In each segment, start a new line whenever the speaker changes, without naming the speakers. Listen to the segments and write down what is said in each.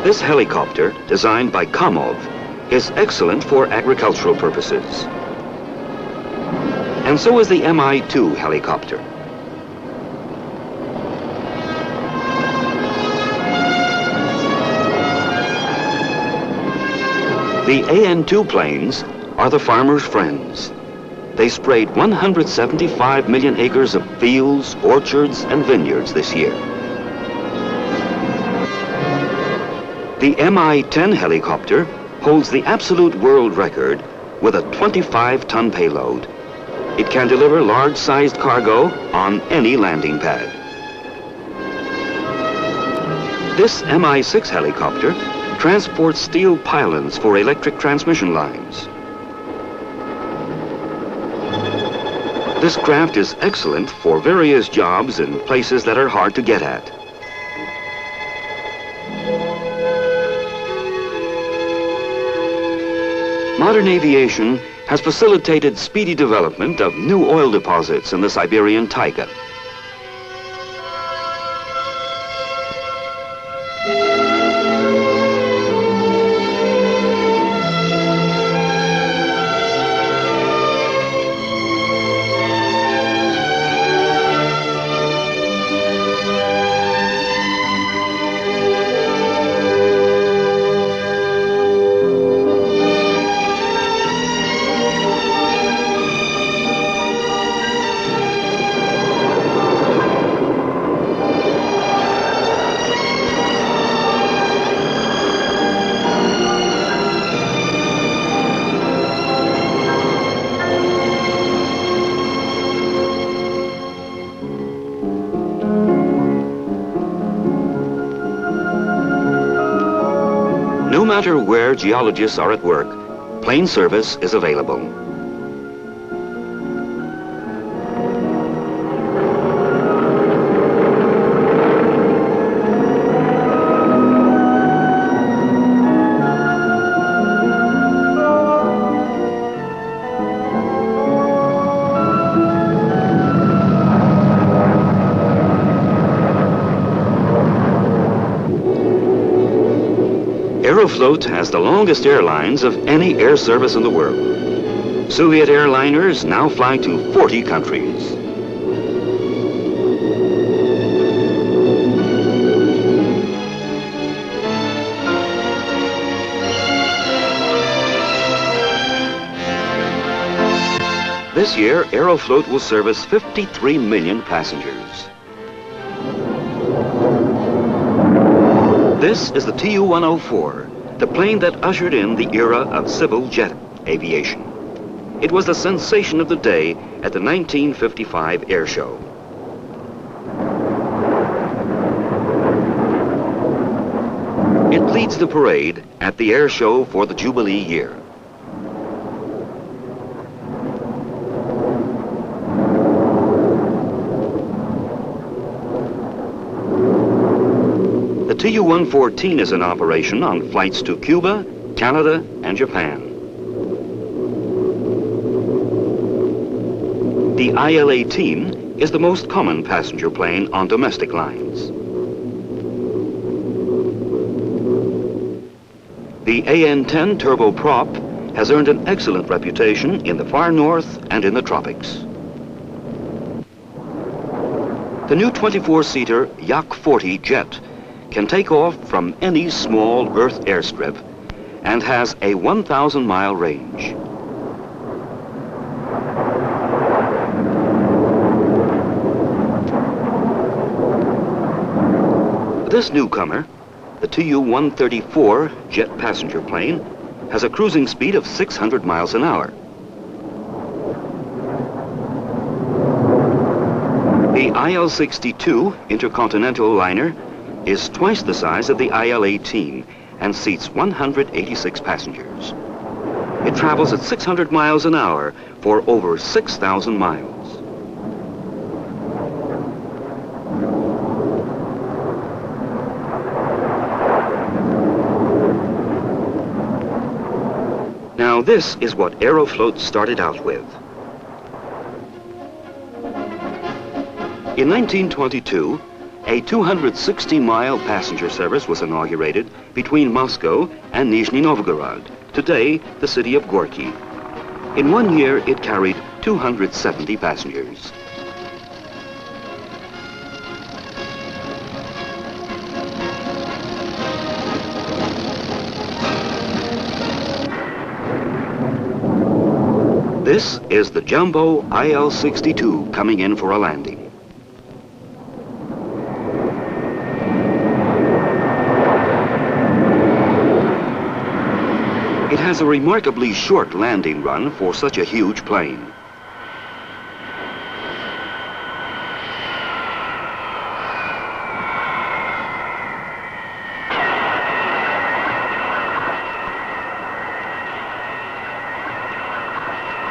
This helicopter, designed by Komov, is excellent for agricultural purposes. And so is the Mi-2 helicopter. The AN-2 planes are the farmers' friends. They sprayed 175 million acres of fields, orchards, and vineyards this year. The Mi-10 helicopter holds the absolute world record with a 25-ton payload. It can deliver large-sized cargo on any landing pad. This Mi-6 helicopter transports steel pylons for electric transmission lines. This craft is excellent for various jobs in places that are hard to get at. Modern aviation has facilitated speedy development of new oil deposits in the Siberian taiga. No matter where geologists are at work, plane service is available. Aeroflot has the longest airlines of any air service in the world. Soviet airliners now fly to 40 countries. This year, Aeroflot will service 53 million passengers. This is the Tu-104, the plane that ushered in the era of civil jet aviation. It was the sensation of the day at the 1955 air show. It leads the parade at the air show for the Jubilee year. The Tu-114 is in operation on flights to Cuba, Canada, and Japan. The IL-18 is the most common passenger plane on domestic lines. The AN-10 turboprop has earned an excellent reputation in the far north and in the tropics. The new 24-seater Yak-40 jet can take off from any small Earth airstrip and has a 1,000-mile range. This newcomer, the Tu-134 jet passenger plane, has a cruising speed of 600 miles an hour. The IL-62 intercontinental liner is twice the size of the IL-18 and seats 186 passengers. It travels at 600 miles an hour for over 6,000 miles. Now this is what Aeroflot started out with. In 1922, A 260-mile passenger service was inaugurated between Moscow and Nizhny Novgorod, today the city of Gorky. In 1 year, it carried 270 passengers. This is the jumbo IL-62 coming in for a landing. It has a remarkably short landing run for such a huge plane.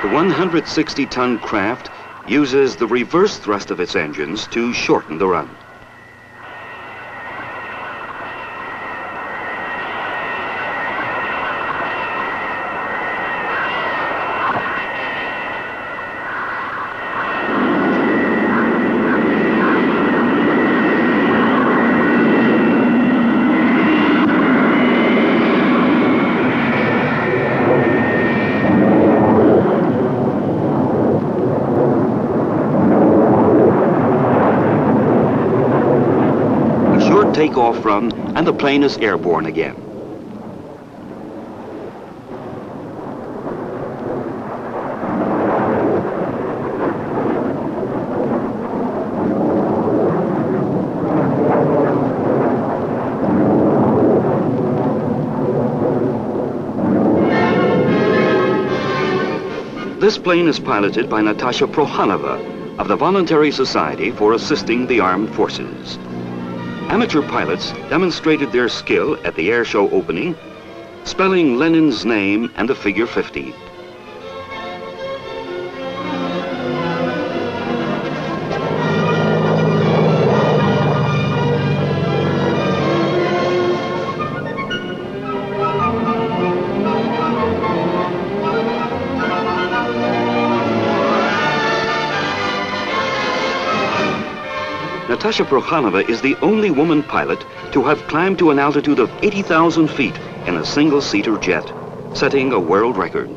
The 160-ton craft uses the reverse thrust of its engines to shorten the run. Takeoff run, and the plane is airborne again. This plane is piloted by Natasha Prokhanova of the Voluntary Society for Assisting the Armed Forces. Amateur pilots demonstrated their skill at the air show opening, spelling Lenin's name and the figure 50. Natasha Prokhanova is the only woman pilot to have climbed to an altitude of 80,000 feet in a single-seater jet, setting a world record.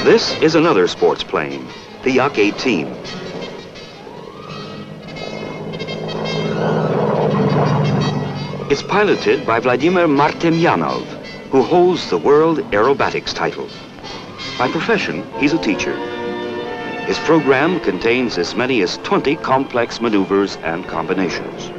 This is another sports plane, the Yak-18. It's piloted by Vladimir Martemyanov, who holds the world aerobatics title. By profession, he's a teacher. His program contains as many as 20 complex maneuvers and combinations.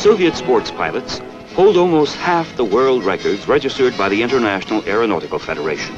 Soviet sports pilots hold almost half the world records registered by the International Aeronautical Federation.